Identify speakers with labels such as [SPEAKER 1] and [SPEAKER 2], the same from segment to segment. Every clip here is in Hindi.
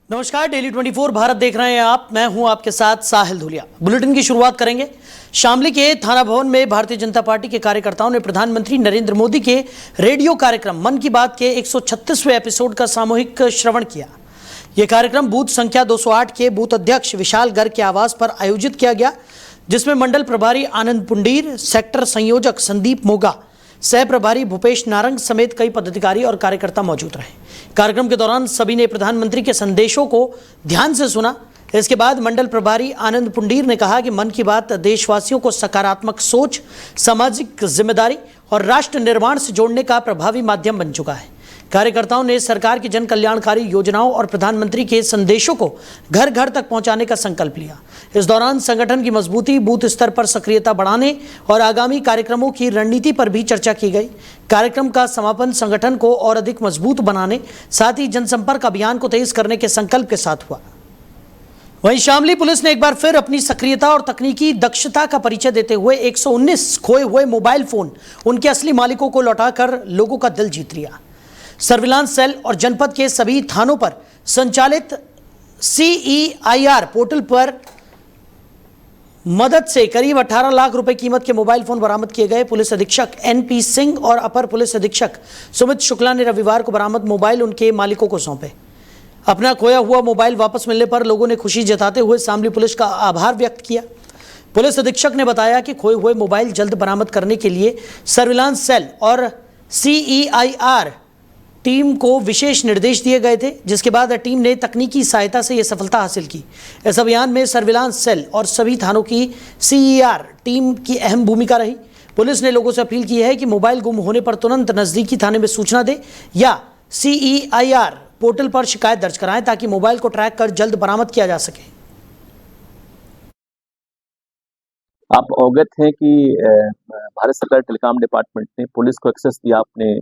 [SPEAKER 1] नमस्कार, डेली 24 भारत देख रहे हैं आप। मैं हूं आपके साथ साहिल धुलिया। बुलेटिन की शुरुआत करेंगे। शामली के थाना भवन में भारतीय जनता पार्टी के कार्यकर्ताओं ने प्रधानमंत्री नरेंद्र मोदी के रेडियो कार्यक्रम मन की बात के 136वें एपिसोड का सामूहिक श्रवण किया। यह कार्यक्रम बूथ संख्या 208 के बूथ अध्यक्ष विशाल गर्ग के आवास पर आयोजित किया गया, जिसमें मंडल प्रभारी आनंद पुंडीर, सेक्टर संयोजक संदीप मोगा, सह प्रभारी भूपेश नारंग समेत कई पदाधिकारी और कार्यकर्ता मौजूद रहे। कार्यक्रम के दौरान सभी ने प्रधानमंत्री के संदेशों को ध्यान से सुना। इसके बाद मंडल प्रभारी आनंद पुंडीर ने कहा कि मन की बात देशवासियों को सकारात्मक सोच, सामाजिक जिम्मेदारी और राष्ट्र निर्माण से जोड़ने का प्रभावी माध्यम बन चुका है। कार्यकर्ताओं ने सरकार की जन कल्याणकारी योजनाओं और प्रधानमंत्री के संदेशों को घर घर तक पहुंचाने का संकल्प लिया। इस दौरान संगठन की मजबूती, बूथ स्तर पर सक्रियता बढ़ाने और आगामी कार्यक्रमों की रणनीति पर भी चर्चा की गई। कार्यक्रम का समापन संगठन को और अधिक मजबूत बनाने, साथ ही जनसंपर्क अभियान को तेज करने के संकल्प के साथ हुआ। वहीं शामली पुलिस ने एक बार फिर अपनी सक्रियता और तकनीकी दक्षता का परिचय देते हुए 119 खोए हुए मोबाइल फोन उनके असली मालिकों को लौटाकर लोगों का दिल जीत लिया। सर्विलांस सेल और जनपद के सभी थानों पर संचालित CEIR पोर्टल पर मदद से करीब 18 लाख रुपए कीमत के मोबाइल फोन बरामद किए गए। पुलिस अधीक्षक NP सिंह और अपर पुलिस अधीक्षक सुमित शुक्ला ने रविवार को बरामद मोबाइल उनके मालिकों को सौंपे। अपना खोया हुआ मोबाइल वापस मिलने पर लोगों ने खुशी जताते हुए शामली पुलिस का आभार व्यक्त किया। पुलिस अधीक्षक ने बताया कि खोए हुए मोबाइल जल्द बरामद करने के लिए सर्विलांस सेल और CEIR टीम को विशेष निर्देश दिए गए थे, जिसके बाद टीम ने तकनीकी सहायता से यह सफलता हासिल की। इस अभियान में सर्विलांस सेल और सभी थानों की CEIR टीम की अहम भूमिका रही। पुलिस ने लोगों से अपील की है कि मोबाइल गुम होने पर तुरंत नजदीकी थाने में सूचना दें या CEIR पोर्टल पर शिकायत दर्ज कराएं, ताकि मोबाइल को ट्रैक कर जल्द बरामद किया जा सके।
[SPEAKER 2] आप अवगत हैं कि भारत सरकार टेलीकॉम डिपार्टमेंट ने पुलिस को एक्सेस दिया अपने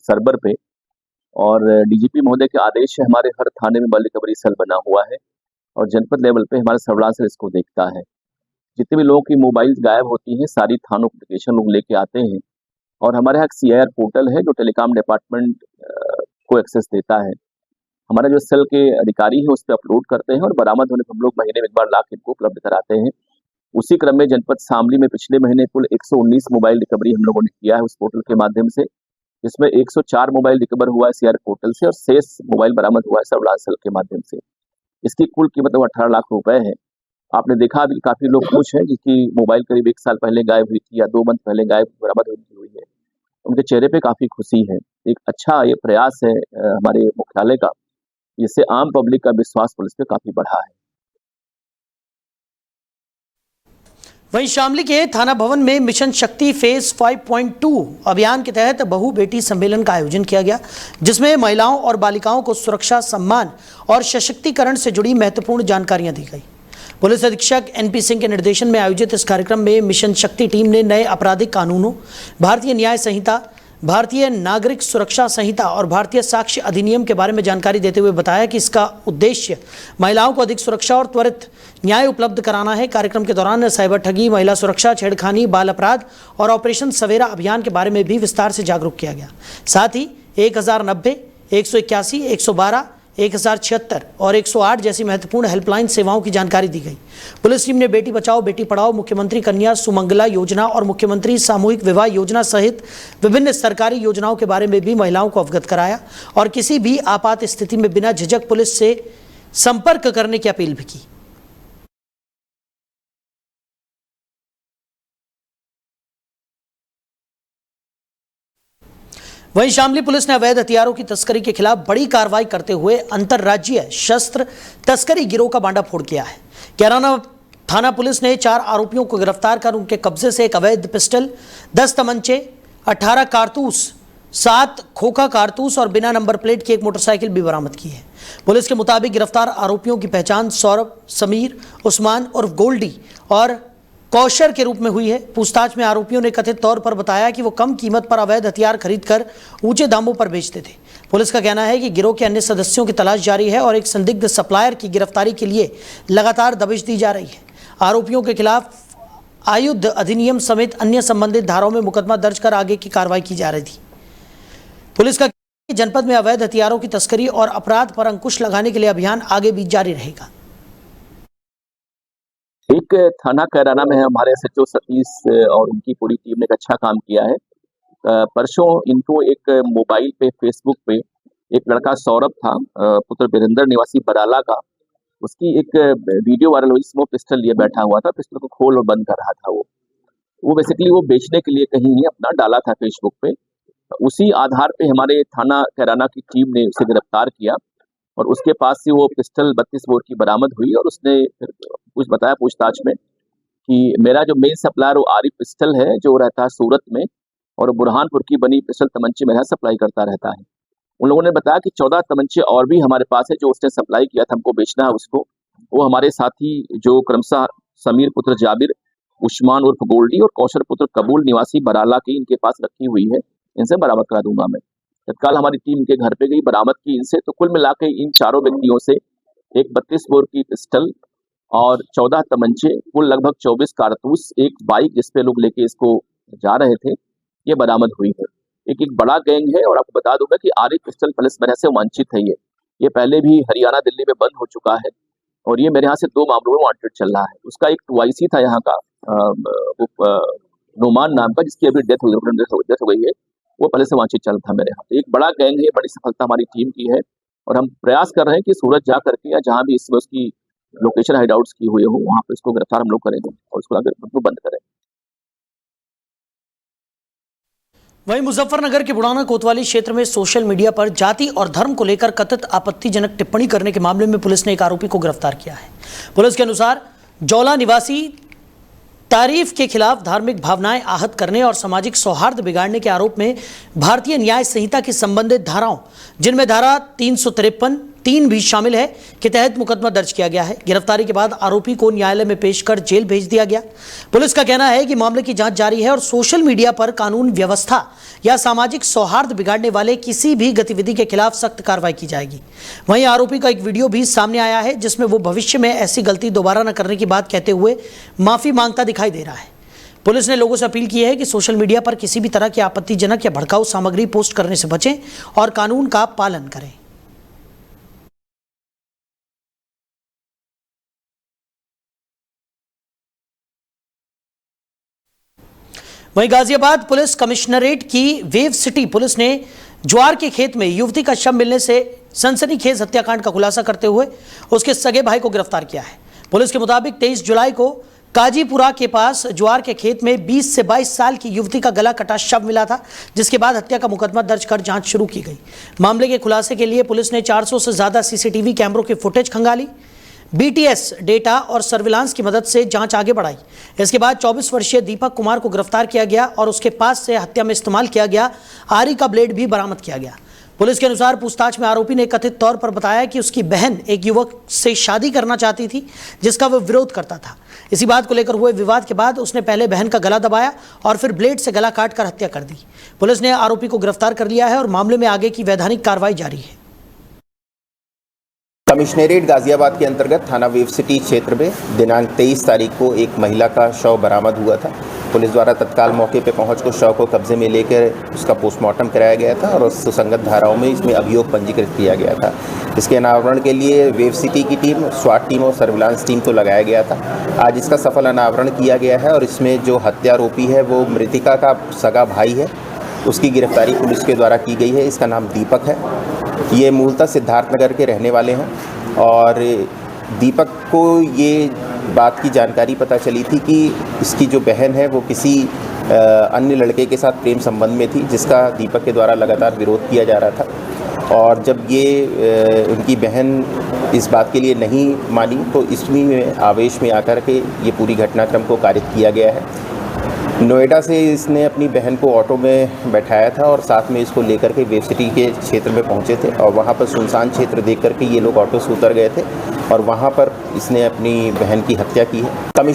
[SPEAKER 2] सर्वर पे, और DGP महोदय के आदेश से हमारे हर थाने में मोबाइल रिकवरी सेल बना हुआ है और जनपद लेवल पे हमारा सर्विलांस सेल इसको देखता है। जितने भी लोगों की मोबाइल गायब होती हैं, सारी थानों की एप्लीकेशन लोग लेके आते हैं और हमारे यहाँ CEIR पोर्टल है जो टेलीकॉम डिपार्टमेंट को एक्सेस देता है। हमारा जो सेल के अधिकारी है उस पर अपलोड करते हैं और बरामद होने पर हम लोग महीने में एक बार लाख इनको उपलब्ध कराते हैं। उसी क्रम में जनपद शामली में पिछले महीने कुल 119 मोबाइल रिकवरी हम लोगों ने किया है उस पोर्टल के माध्यम से, जिसमें 104 मोबाइल रिकवर हुआ है CEIR पोर्टल से और शेष मोबाइल बरामद हुआ है सर्विलांस सेल के माध्यम से। इसकी कुल कीमत 18 लाख रुपए है। आपने देखा अभी काफी लोग खुश हैं जिसकी मोबाइल करीब 1 साल पहले गायब हुई थी या 2 मंथ पहले बरामद हुई है, उनके चेहरे पे काफी खुशी है। एक अच्छा ये प्रयास है हमारे मुख्यालय का, जिससे आम पब्लिक का विश्वास पुलिस पे काफी बढ़ा है।
[SPEAKER 1] वहीं शामली के थाना भवन में मिशन शक्ति फेज 5.2 अभियान के तहत बहु बेटी सम्मेलन का आयोजन किया गया, जिसमें महिलाओं और बालिकाओं को सुरक्षा, सम्मान और सशक्तिकरण से जुड़ी महत्वपूर्ण जानकारियां दी गई। पुलिस अधीक्षक NP सिंह के निर्देशन में आयोजित इस कार्यक्रम में मिशन शक्ति टीम ने नए आपराधिक कानूनों, भारतीय न्याय संहिता, भारतीय नागरिक सुरक्षा संहिता और भारतीय साक्ष्य अधिनियम के बारे में जानकारी देते हुए बताया कि इसका उद्देश्य महिलाओं को अधिक सुरक्षा और त्वरित न्याय उपलब्ध कराना है। कार्यक्रम के दौरान साइबर ठगी, महिला सुरक्षा, छेड़खानी, बाल अपराध और ऑपरेशन सवेरा अभियान के बारे में भी विस्तार से जागरूक किया गया। साथ ही 1090, 181, 112, 1076 और 108 जैसी महत्वपूर्ण हेल्पलाइन सेवाओं की जानकारी दी गई। पुलिस टीम ने बेटी बचाओ बेटी पढ़ाओ, मुख्यमंत्री कन्या सुमंगला योजना और मुख्यमंत्री सामूहिक विवाह योजना सहित विभिन्न सरकारी योजनाओं के बारे में भी महिलाओं को अवगत कराया और किसी भी आपात स्थिति में बिना झिझक पुलिस से संपर्क करने की अपील भी की। वहीं शामली पुलिस ने अवैध हथियारों की तस्करी के खिलाफ बड़ी कार्रवाई करते हुए अंतर्राज्यीय शस्त्र तस्करी गिरोह का भांडाफोड़ किया है। कैराना थाना पुलिस ने 4 आरोपियों को गिरफ्तार कर उनके कब्जे से एक अवैध पिस्टल, 10 तमंचे, 18 कारतूस, 7 खोखा कारतूस और बिना नंबर प्लेट की एक मोटरसाइकिल भी बरामद की है। पुलिस के मुताबिक गिरफ्तार आरोपियों की पहचान सौरभ, समीर, उस्मान और गोल्डी और कौशर के रूप में हुई है। पूछताछ में आरोपियों ने कथित तौर पर बताया कि वो कम कीमत पर अवैध हथियार खरीदकर ऊंचे दामों पर बेचते थे। पुलिस का कहना है कि गिरोह के अन्य सदस्यों की तलाश जारी है और एक संदिग्ध सप्लायर की गिरफ्तारी के लिए लगातार दबिश दी जा रही है। आरोपियों के खिलाफ आयुध अधिनियम समेत अन्य संबंधित धाराओं में मुकदमा दर्ज कर आगे की कार्रवाई की जा रही थी। पुलिस का जनपद में अवैध हथियारों की तस्करी और अपराध पर अंकुश लगाने के लिए अभियान आगे भी जारी रहेगा।
[SPEAKER 2] एक थाना कैराना में हमारे एसएचओ सतीश और उनकी पूरी टीम ने एक अच्छा काम किया है। परसों इनको एक मोबाइल पे फेसबुक पे एक लड़का सौरभ था, पुत्र वीरेंद्र निवासी बराला का, उसकी एक वीडियो वायरल हुई जिसमें वो पिस्टल लिए बैठा हुआ था, पिस्टल को खोल और बंद कर रहा था। वो बेसिकली वो बेचने के लिए कहीं नहीं अपना डाला था फेसबुक पे। उसी आधार पे हमारे थाना कैराना की टीम ने उसे गिरफ्तार किया और उसके पास से वो पिस्टल 32 बोर की बरामद हुई और उसने फिर कुछ बताया पूछताछ में कि मेरा जो मेन सप्लायर वो आरिफ पिस्टल है, जो रहता है सूरत में, और बुरहानपुर की बनी पिस्टल तमंचे मेरा सप्लाई करता रहता है। उन लोगों ने बताया कि 14 तमंचे और भी हमारे पास है जो उसने सप्लाई किया था, हमको बेचना है उसको। वो हमारे साथी जो क्रमशः समीर पुत्र जाबिर, उस्मान उर्फ गोल्डी और कौशल पुत्र कबूल निवासी बराला की इनके पास रखी हुई है, इनसे बरामद करा दूंगा मैं। तत्काल हमारी टीम के घर पे गई, बरामद की इनसे। तो कुल मिला के इन चारों व्यक्तियों से एक 32 बोर की पिस्टल और 14 तमंचे, कुल लगभग 24 कारतूस, एक बाइक जिसपे लोग लेके इसको जा रहे थे, ये बरामद हुई है। एक बड़ा गैंग है और आपको बता दूंगा कि आरिफ पिस्टल पुलिस मेरे से वांछित है। ये पहले भी हरियाणा दिल्ली में बंद हो चुका है और ये मेरे यहाँ से 2 मामलों में वांटेड चल रहा है। उसका एक 2IC था यहाँ का, नुमान नाम का, जिसकी अभी डेथ हो गई है, वो पहले से वांछित चल था मेरे यहाँ। तो एक बड़ा गैंग है, बड़ी सफलता हमारी टीम की है और हम प्रयास कर रहे हैं कि सूरत जा करके या जहाँ भी इसमें उसकी लोकेशन हाइडआउट्स की हुई हो वहाँ पे इसको गिरफ्तार हम लोग करेंगे और उसको आगे बंद करेंगे।
[SPEAKER 1] वहीं मुजफ्फरनगर के बुढ़ाना कोतवाली क्षेत्र में सोशल मीडिया पर जाति और धर्म को लेकर कथित आपत्तिजनक टिप्पणी करने के मामले में पुलिस ने एक आरोपी को गिरफ्तार किया है। पुलिस के अनुसार जौला निवासी तारीफ के खिलाफ धार्मिक भावनाएं आहत करने और सामाजिक सौहार्द बिगाड़ने के आरोप में भारतीय न्याय संहिता की संबंधित धाराओं, जिनमें धारा 353(3) भी शामिल है, के तहत मुकदमा दर्ज किया गया है। गिरफ्तारी के बाद आरोपी को न्यायालय में पेश कर जेल भेज दिया गया। पुलिस का कहना है कि मामले की जांच जारी है और सोशल मीडिया पर कानून व्यवस्था या सामाजिक सौहार्द बिगाड़ने वाले किसी भी गतिविधि के खिलाफ सख्त कार्रवाई की जाएगी। वहीं आरोपी का एक वीडियो भी सामने आया है जिसमें वो भविष्य में ऐसी गलती दोबारा न करने की बात कहते हुए माफी मांगता दिखाई दे रहा है। पुलिस ने लोगों से अपील की है कि सोशल मीडिया पर किसी भी तरह की आपत्तिजनक या भड़काऊ सामग्री पोस्ट करने से बचें और कानून का पालन करें। वहीं गाजियाबाद पुलिस कमिश्नरेट की वेव सिटी पुलिस ने ज्वार के खेत में युवती का शव मिलने से सनसनीखेज हत्याकांड का खुलासा करते हुए उसके सगे भाई को गिरफ्तार किया है। पुलिस के मुताबिक 23 जुलाई को काजीपुरा के पास ज्वार के खेत में 20 से 22 साल की युवती का गला कटा शव मिला था, जिसके बाद हत्या का मुकदमा दर्ज कर जांच शुरू की गई। मामले के खुलासे के लिए पुलिस ने 400 से ज्यादा सीसीटीवी कैमरों की फुटेज खंगाली, BTS डेटा और सर्विलांस की मदद से जांच आगे बढ़ाई। इसके बाद 24 वर्षीय दीपक कुमार को गिरफ्तार किया गया और उसके पास से हत्या में इस्तेमाल किया गया आरी का ब्लेड भी बरामद किया गया। पुलिस के अनुसार पूछताछ में आरोपी ने कथित तौर पर बताया कि उसकी बहन एक युवक से शादी करना चाहती थी जिसका वह विरोध करता था। इसी बात को लेकर हुए विवाद के बाद उसने पहले बहन का गला दबाया और फिर ब्लेड से गला काटकर हत्या कर दी। पुलिस ने आरोपी को गिरफ्तार कर लिया है और मामले में आगे की वैधानिक कार्रवाई जारी है।
[SPEAKER 3] कमिश्नरेट गाजियाबाद के अंतर्गत थाना वेव सिटी क्षेत्र में दिनांक 23 तारीख को एक महिला का शव बरामद हुआ था। पुलिस द्वारा तत्काल मौके पर पहुंचकर शव को कब्जे में लेकर उसका पोस्टमार्टम कराया गया था और सुसंगत धाराओं में इसमें अभियोग पंजीकृत किया गया था। इसके अनावरण के लिए वेव सिटी की टीम, स्वाट टीम और सर्विलांस टीम को लगाया गया था। आज इसका सफल अनावरण किया गया है और इसमें जो हत्यारोपी है वो मृतिका का सगा भाई है। उसकी गिरफ्तारी पुलिस के द्वारा की गई है। इसका नाम दीपक है। ये मूलतः सिद्धार्थनगर के रहने वाले हैं और दीपक को ये बात की जानकारी पता चली थी कि इसकी जो बहन है वो किसी अन्य लड़के के साथ प्रेम संबंध में थी, जिसका दीपक के द्वारा लगातार विरोध किया जा रहा था। और जब ये उनकी बहन इस बात के लिए नहीं मानी तो इसमें आवेश में आकर के ये पूरी घटनाक्रम को कारित किया गया है। नोएडा से इसने अपनी बहन को ऑटो में बैठाया था और साथ में इसको लेकर के वेव सिटी के क्षेत्र में पहुंचे थे और वहां पर सुनसान क्षेत्र देख करके ये लोग ऑटो से उतर गए थे और वहां पर इसने अपनी बहन की हत्या की है।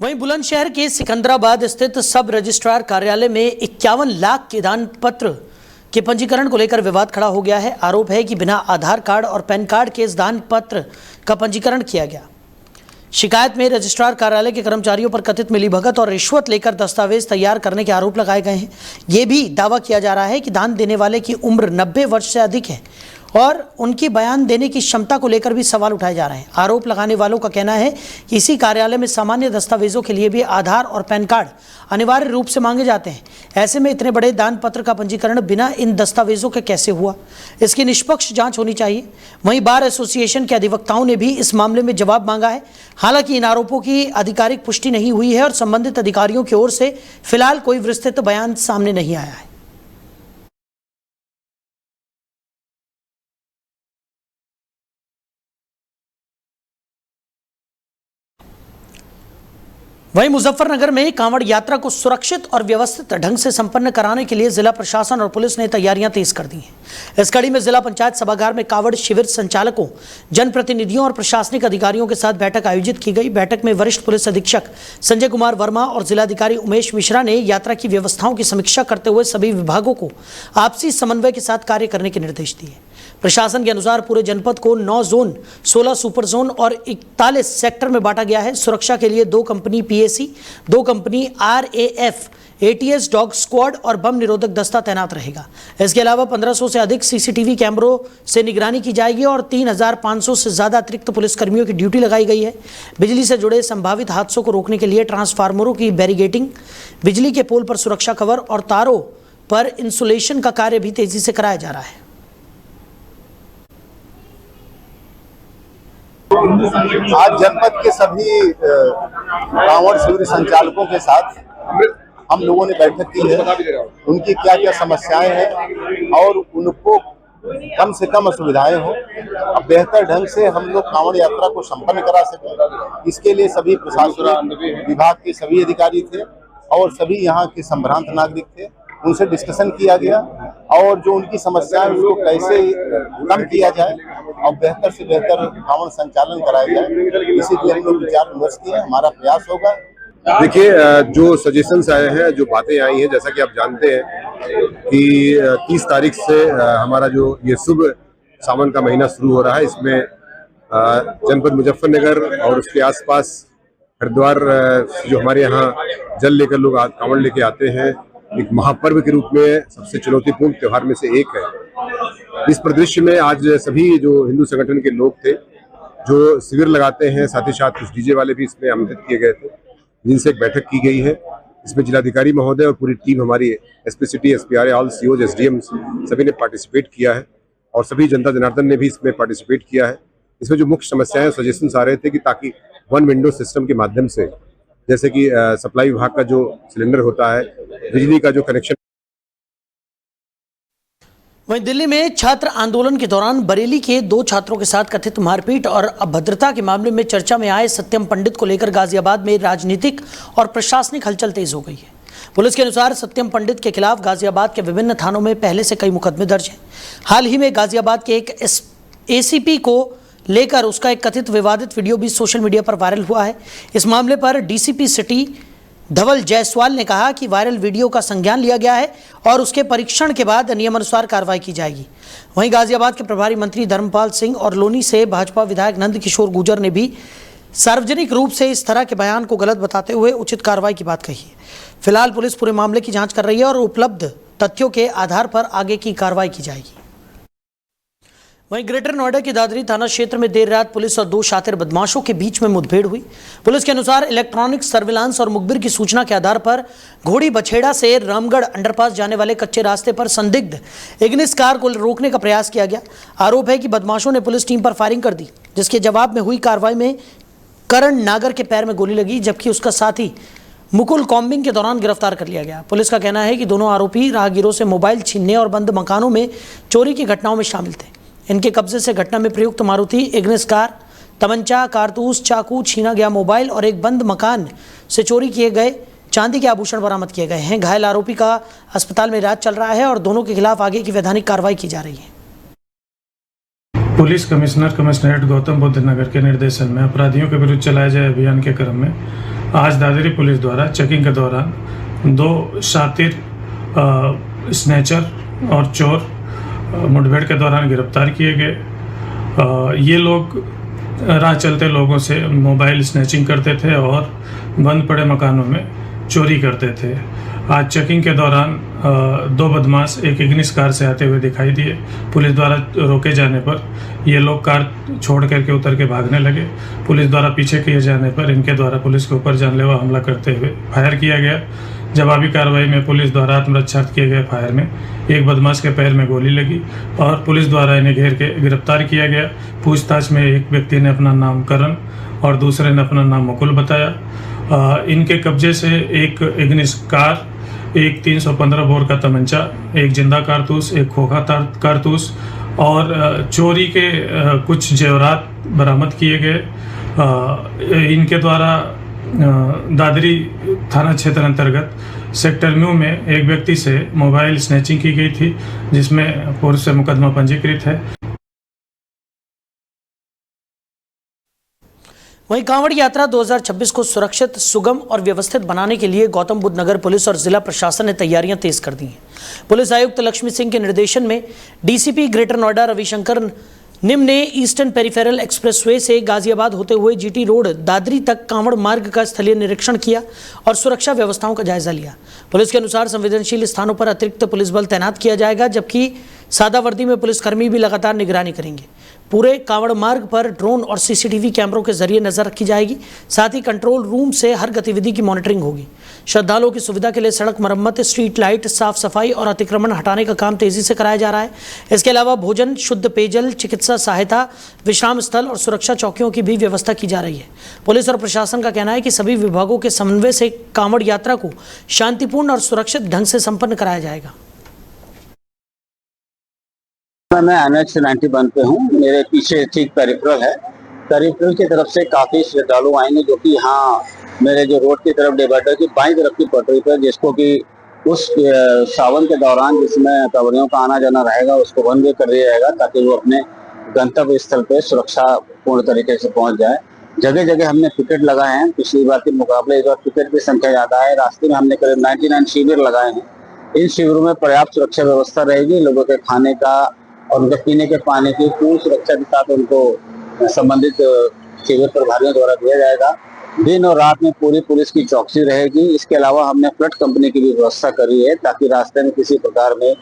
[SPEAKER 1] वहीं बुलंदशहर के सिकंदराबाद स्थित सब रजिस्ट्रार कार्यालय में 51 लाख के दान पत्र के पंजीकरण को लेकर विवाद खड़ा हो गया है। आरोप है कि बिना आधार कार्ड और पैन कार्ड के इस दान पत्र का पंजीकरण किया गया। शिकायत में रजिस्ट्रार कार्यालय के कर्मचारियों पर कथित मिलीभगत और रिश्वत लेकर दस्तावेज तैयार करने के आरोप लगाए गए हैं। ये भी दावा किया जा रहा है कि दान देने वाले की उम्र 90 वर्ष से अधिक है और उनकी बयान देने की क्षमता को लेकर भी सवाल उठाए जा रहे हैं। आरोप लगाने वालों का कहना है कि इसी कार्यालय में सामान्य दस्तावेजों के लिए भी आधार और पैन कार्ड अनिवार्य रूप से मांगे जाते हैं। ऐसे में इतने बड़े दान पत्र का पंजीकरण बिना इन दस्तावेजों के कैसे हुआ? इसकी निष्पक्ष जांच होनी चाहिए। वहीं बार एसोसिएशन के अधिवक्ताओं ने भी इस मामले में जवाब मांगा है। हालांकि इन आरोपों की आधिकारिक पुष्टि नहीं हुई है और संबंधित अधिकारियों की ओर से फिलहाल कोई विस्तृत बयान सामने नहीं आया है। वहीं मुजफ्फरनगर में कांवड़ यात्रा को सुरक्षित और व्यवस्थित ढंग से संपन्न कराने के लिए जिला प्रशासन और पुलिस ने तैयारियां तेज कर दी हैं। इस कड़ी में जिला पंचायत सभागार में कांवड़ शिविर संचालकों, जनप्रतिनिधियों और प्रशासनिक अधिकारियों के साथ बैठक आयोजित की गई। बैठक में वरिष्ठ पुलिस अधीक्षक संजय कुमार वर्मा और जिलाधिकारी उमेश मिश्रा ने यात्रा की व्यवस्थाओं की समीक्षा करते हुए सभी विभागों को आपसी समन्वय के साथ कार्य करने के निर्देश दिए। प्रशासन के अनुसार पूरे जनपद को 9 जोन, 16 सुपर जोन और 41 सेक्टर में बांटा गया है। सुरक्षा के लिए 2 company PAC, 2 company RAF, ATS, dog squad और बम निरोधक दस्ता तैनात रहेगा। इसके अलावा 1500 से अधिक सीसीटीवी कैमरों से निगरानी की जाएगी और 3500 से ज्यादा अतिरिक्त पुलिसकर्मियों की ड्यूटी लगाई गई है। बिजली से जुड़े संभावित हादसों को रोकने के लिए ट्रांसफार्मरों की बैरिगेटिंग, बिजली के पोल पर सुरक्षा कवर और तारों पर इंसुलेशन का कार्य भी तेजी से कराया जा रहा है।
[SPEAKER 4] आज जनपद के सभी कांवड़ शिविर संचालकों के साथ हम लोगों ने बैठक की है। उनकी क्या क्या समस्याएं हैं और उनको कम से कम असुविधाएं हो, अब बेहतर ढंग से हम लोग कांवड़ यात्रा को संपन्न करा सकें। इसके लिए सभी प्रशासनिक विभाग के सभी अधिकारी थे और सभी यहाँ के संभ्रांत नागरिक थे। उनसे डिस्कशन किया गया और जो उनकी समस्याएं उसको कैसे कम किया जाए और बेहतर से बेहतर कांवड़ संचालन कराया जाए, इसीलिए हम लोग विचार विमर्श किए। हमारा प्रयास होगा।
[SPEAKER 5] देखिए, जो सजेशंस आए हैं, जो बातें आई हैं, जैसा कि आप जानते हैं कि 30 तारीख से हमारा जो ये शुभ सावन का महीना शुरू हो रहा है, इसमें जनपद मुजफ्फरनगर और उसके आसपास हरिद्वार जो हमारे यहाँ जल लेकर लोग कांवड़ लेके आते हैं, एक महापर्व के रूप में सबसे चुनौतीपूर्ण त्योहार में से एक है। इस परिदृश्य में आज सभी जो हिंदू संगठन के लोग थे जो शिविर लगाते हैं, साथ ही साथ कुछ डीजे वाले भी इसमें आमंत्रित किए गए थे, जिनसे एक बैठक की गई है। इसमें जिलाधिकारी महोदय और पूरी टीम हमारी SP city, SPRA, all COs, SDM सभी ने पार्टिसिपेट किया है और सभी जनता जनार्दन ने भी इसमें पार्टिसिपेट किया है। इसमें जो मुख्य समस्याएं, सजेशंस आ रहे थे कि ताकि 1 विंडो सिस्टम के माध्यम से, जैसे कि सप्लाई विभाग का जो सिलेंडर होता है, बिजली का जो कनेक्शन।
[SPEAKER 1] वहीं दिल्ली में छात्र आंदोलन के दौरान बरेली के 2 छात्रों के साथ कथित मारपीट और अभद्रता के मामले में चर्चा में आए सत्यम पंडित को लेकर गाजियाबाद में राजनीतिक और प्रशासनिक हलचल तेज हो गई है। पुलिस के अनुसार सत्यम पंडित के खिलाफ गाजियाबाद के विभिन्न थानों में पहले से कई मुकदमे दर्ज हैं। हाल ही में गाजियाबाद के एक एसीपी को लेकर उसका एक कथित विवादित वीडियो भी सोशल मीडिया पर वायरल हुआ है। इस मामले पर डीसीपी सिटी धवल जायसवाल ने कहा कि वायरल वीडियो का संज्ञान लिया गया है और उसके परीक्षण के बाद नियमानुसार कार्रवाई की जाएगी। वहीं गाजियाबाद के प्रभारी मंत्री धर्मपाल सिंह और लोनी से भाजपा विधायक नंद किशोर गुर्जर ने भी सार्वजनिक रूप से इस तरह के बयान को गलत बताते हुए उचित कार्रवाई की बात कही है। फिलहाल पुलिस पूरे मामले की जांच कर रही है और उपलब्ध तथ्यों के आधार पर आगे की कार्रवाई की जाएगी। वहीं ग्रेटर नोएडा के दादरी थाना क्षेत्र में देर रात पुलिस और 2 शातिर बदमाशों के बीच में मुठभेड़ हुई। पुलिस के अनुसार इलेक्ट्रॉनिक सर्विलांस और मुखबिर की सूचना के आधार पर घोड़ी बछेड़ा से रामगढ़ अंडरपास जाने वाले कच्चे रास्ते पर संदिग्ध इग्निस कार को रोकने का प्रयास किया गया। आरोप है कि बदमाशों ने पुलिस टीम पर फायरिंग कर दी, जिसके जवाब में हुई कार्रवाई में करण नागर के पैर में गोली लगी, जबकि उसका साथी मुकुल कॉम्बिंग के दौरान गिरफ्तार कर लिया गया। पुलिस का कहना है कि दोनों आरोपी राहगीरों से मोबाइल छीनने और बंद मकानों में चोरी की घटनाओं में शामिल थे। इनके कब्जे से घटना में प्रयुक्त मारुति इग्निस कार, तमंचा, कारतूस, चाकू, छीना गया मोबाइल और एक बंद मकान से चोरी किए गए चांदी के आभूषण बरामद किए गए हैं। घायल आरोपी का अस्पताल में इलाज चल रहा है और दोनों के खिलाफ आगे की वैधानिक कार्रवाई की जा रही है।
[SPEAKER 6] Police commissioner commissionerate Gautam Buddh Nagar के निर्देशन में अपराधियों के विरुद्ध चलाए जाए अभियान के क्रम में आज दादरी पुलिस द्वारा चेकिंग के दौरान 2 शातिर स्नैचर और चोर मुठभेड़ के दौरान गिरफ्तार किए गए। ये लोग राह चलते लोगों से मोबाइल स्नैचिंग करते थे और बंद पड़े मकानों में चोरी करते थे। आज चेकिंग के दौरान दो बदमाश एक इग्निस कार से आते हुए दिखाई दिए। पुलिस द्वारा रोके जाने पर ये लोग कार छोड़ करके उतर के भागने लगे। पुलिस द्वारा पीछे किए जाने पर इनके द्वारा पुलिस के ऊपर जानलेवा हमला करते हुए फायर किया गया। जवाबी कार्रवाई में पुलिस द्वारा आत्मरक्षार्थ किए गए फायर में एक बदमाश के पैर में गोली लगी और पुलिस द्वारा इन्हें घेर के गिरफ्तार किया गया। पूछताछ में एक व्यक्ति ने अपना नाम करण और दूसरे ने अपना नाम मुकुल बताया। इनके कब्जे से एक इग्निस कार, एक 315 बोर का तमंचा, एक जिंदा कारतूस, एक खोखा कारतूस और चोरी के कुछ जेवरात बरामद किए गए। इनके द्वारा दादरी थाना क्षेत्र अंतर्गत सेक्टर न्यू में एक व्यक्ति से मोबाइल स्नैचिंग की गई थी, जिसमें पूर्व से मुकदमा पंजीकृत है।
[SPEAKER 1] वहीं कांवड़ यात्रा 2026 को सुरक्षित, सुगम और व्यवस्थित बनाने के लिए गौतम बुद्ध नगर पुलिस और जिला प्रशासन ने तैयारियां तेज कर दी हैं। पुलिस आयुक्त लक्ष्मी सिंह के निर्देशन में डीसीपी ग्रेटर नोएडा रविशंकर निम ने ईस्टर्न पेरिफेरल एक्सप्रेसवे से गाजियाबाद होते हुए जीटी रोड दादरी तक कांवड़ मार्ग का स्थलीय निरीक्षण किया और सुरक्षा व्यवस्थाओं का जायजा लिया। पुलिस के अनुसार संवेदनशील स्थानों पर अतिरिक्त पुलिस बल तैनात किया जाएगा, जबकि सादा वर्दी में पुलिसकर्मी भी लगातार निगरानी करेंगे। पूरे कांवड़ मार्ग पर ड्रोन और सीसीटीवी कैमरों के जरिए नजर रखी जाएगी। साथ ही कंट्रोल रूम से हर गतिविधि की मॉनिटरिंग होगी। श्रद्धालुओं की सुविधा के लिए सड़क मरम्मत, स्ट्रीट लाइट, साफ सफाई और अतिक्रमण हटाने का काम तेजी से कराया जा रहा है। इसके अलावा भोजन, शुद्ध पेयजल, चिकित्सा सहायता, विश्राम स्थल और सुरक्षा चौकियों की भी व्यवस्था की जा रही है। पुलिस और प्रशासन का कहना है कि सभी विभागों के समन्वय से कांवड़ यात्रा को शांतिपूर्ण और सुरक्षित ढंग से संपन्न कराया जाएगा।
[SPEAKER 7] मैं NH 91 पे हूँ। मेरे पीछे ठीक पेरिफेरल है। पेरिफेरल की तरफ से काफी श्रद्धालु आएंगे, जो कि यहाँ मेरे जो रोड की तरफ डिवाइडर की बाईं तरफ की पटरी पर, जिसको कि उस सावन के दौरान जिसमें कांवड़ियों का आना जाना रहेगा उसको वन वे कर दिया जाएगा, ताकि वो अपने गंतव्य स्थल पे सुरक्षा पूर्ण तरीके से पहुंच जाए। जगह जगह हमने पिकेट लगाए हैं। पिछली बार के मुकाबले इस बार पिकेट की संख्या ज्यादा है। रास्ते में हमने करीब 99 शिविर लगाए हैं। इन शिविरों में पर्याप्त सुरक्षा व्यवस्था रहेगी। लोगों के खाने का और उनके पीने के पानी की पूर्ण सुरक्षा के साथ उनको संबंधित शिविर प्रभारियों द्वारा दिया जाएगा। दिन और रात में पूरी पुलिस की चौकसी रहेगी। इसके अलावा हमने फ्लड कंपनी की भी व्यवस्था करी है, ताकि रास्ते में किसी प्रकार में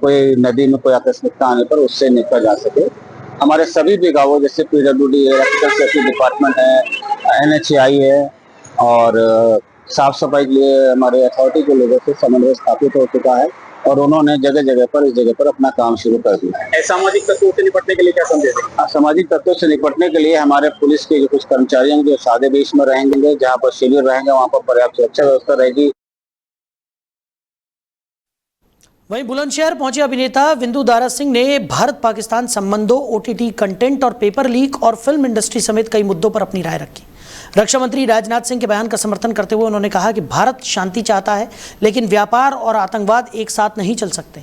[SPEAKER 7] कोई नदी में कोई आकस्मिकता आने पर उससे निपटा जा सके। हमारे सभी विभागों जैसे PWD है, सेफ्टी डिपार्टमेंट है, NHAI है और साफ सफाई के लिए हमारे अथॉरिटी के लोगों से समन्वय स्थापित हो चुका है और उन्होंने जगह जगह पर इस जगह पर अपना काम शुरू कर दिया है।
[SPEAKER 8] सामाजिक तत्वों से निपटने के लिए क्या संदेश है?
[SPEAKER 7] सामाजिक तत्वों से निपटने के लिए हमारे पुलिस के जो कुछ कर्मचारी होंगे, जो सादे वेश में रहेंगे, जहाँ पर शिविर रहेंगे वहाँ पर पर्याप्त सुरक्षा व्यवस्था रहेगी।
[SPEAKER 1] वहीं बुलंदशहर पहुंचे अभिनेता विंदु दारा सिंह ने भारत पाकिस्तान संबंधों, OTT कंटेंट और पेपर लीक और फिल्म इंडस्ट्री समेत कई मुद्दों पर अपनी राय रखी। रक्षा मंत्री राजनाथ सिंह के बयान का समर्थन करते हुए उन्होंने कहा कि भारत शांति चाहता है, लेकिन व्यापार और आतंकवाद एक साथ नहीं चल सकते।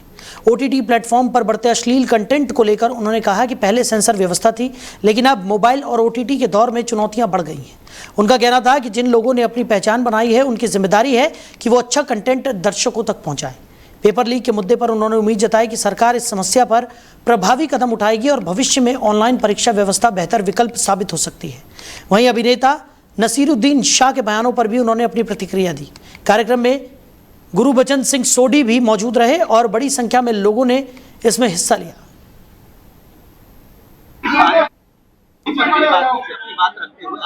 [SPEAKER 1] OTT प्लेटफॉर्म पर बढ़ते अश्लील कंटेंट को लेकर उन्होंने कहा कि पहले सेंसर व्यवस्था थी, लेकिन अब मोबाइल और OTT के दौर में चुनौतियां बढ़ गई हैं। उनका कहना था कि जिन लोगों ने अपनी पहचान बनाई है, उनकी जिम्मेदारी है कि वो अच्छा कंटेंट दर्शकों तक पहुंचाए। पेपर लीक के मुद्दे पर उन्होंने उम्मीद जताई कि सरकार इस समस्या पर प्रभावी कदम उठाएगी और भविष्य में ऑनलाइन परीक्षा व्यवस्था बेहतर विकल्प साबित हो सकती है। वहीं अभिनेता नसीरुद्दीन शाह के बयानों पर भी उन्होंने अपनी प्रतिक्रिया दी। कार्यक्रम में गुरुबचन सिंह सोढ़ी भी मौजूद रहे और बड़ी संख्या में लोगों ने इसमें हिस्सा लिया।
[SPEAKER 8] बात रखते हुए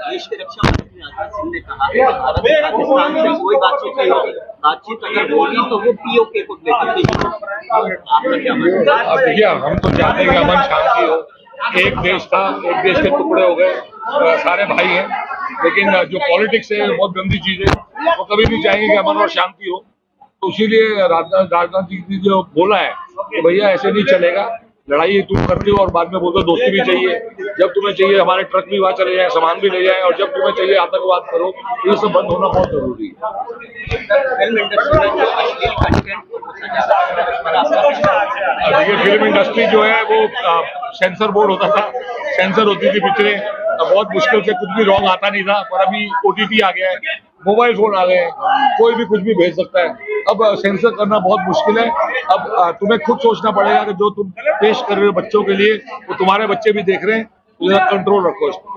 [SPEAKER 8] देश के रक्षा मंत्री राजनाथ सिंह ने कहा कि भारत पाकिस्तान से कोई बातचीत नहीं होगी, बातचीत अगर होगी तो वो POK को लेकर के। आपका क्या मानना है?
[SPEAKER 9] देखिए, हम तो चाहते हैं कि अमन शांति हो। एक देश था, एक देश के टुकड़े हो गए, सारे भाई हैं, लेकिन जो पॉलिटिक्स है बहुत गंदी चीज है। वो कभी नहीं चाहेंगे कि अमन और शांति हो। तो इसीलिए राजनाथ जी ने जो बोला है कि भैया ऐसे नहीं चलेगा, लड़ाई तुम करते हो और बाद में बोलते हो दोस्ती भी चाहिए। जब तुम्हें चाहिए हमारे ट्रक भी वहाँ चले जाए, सामान भी ले जाए, और जब तुम्हें चाहिए आतंकवाद करो। ये सब बंद होना बहुत जरूरी है। देखिए, फिल्म इंडस्ट्री जो है वो सेंसर बोर्ड होता था, सेंसर होती थी पिक्चरें, बहुत मुश्किल से कुछ भी रॉन्ग आता नहीं था। पर अभी OTT आ गया है, मोबाइल फोन आ गए हैं, कोई भी कुछ भी भेज सकता है। अब सेंसर करना बहुत मुश्किल है। अब तुम्हें खुद सोचना पड़ेगा कि जो तुम पेश कर रहे हो बच्चों के लिए, वो तुम्हारे बच्चे भी देख रहे हैं, कंट्रोल रखो इस पर।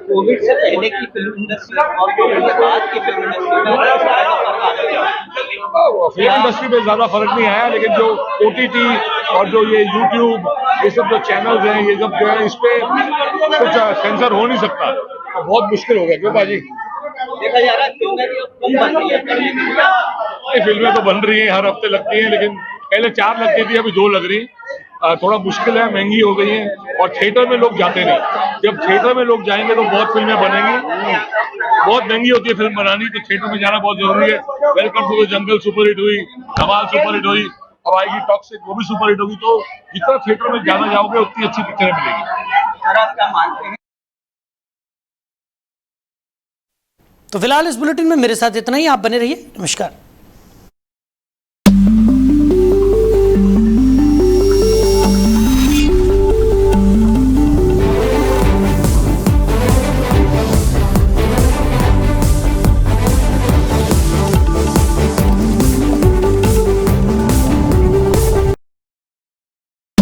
[SPEAKER 8] कोविड से पहले की फिल्म इंडस्ट्री और कोविड के बाद की फिल्म इंडस्ट्री में ज्यादा फर्क आ गया।
[SPEAKER 9] फिल्म इंडस्ट्री में ज्यादा फर्क नहीं आया, लेकिन जो OTT और जो ये YouTube ये सब जो चैनल्स हैं, ये सब जो है इस पे कुछ सेंसर हो नहीं सकता, तो बहुत मुश्किल हो गया। क्यों बाजी?
[SPEAKER 8] देखा जा रहा है फिल्में कम बन रही है,
[SPEAKER 9] फिल्में तो बन रही हैं, हर हफ्ते लगती हैं, लेकिन पहले 4 लगती थी, अभी 2 लग रही। थोड़ा मुश्किल है, महंगी हो गई है, और थिएटर में लोग जाते नहीं। जब थिएटर में लोग जाएंगे तो बहुत फिल्में बनेंगी। बहुत महंगी होती है फिल्म बनानी, तो थिएटर में जाना बहुत जरूरी है। Welcome to the jungle superhit हुई, धमाल सुपरहिट हुई, अब आएगी टॉक्सिक, वो भी सुपरहिट होगी। तो जितना थिएटर में ज्यादा जाओगे उतनी अच्छी पिक्चरें मिलेगी।
[SPEAKER 8] सर आप क्या मानते हैं?
[SPEAKER 1] तो फिलहाल इस बुलेटिन में मेरे साथ इतना ही। आप बने रहिए। नमस्कार।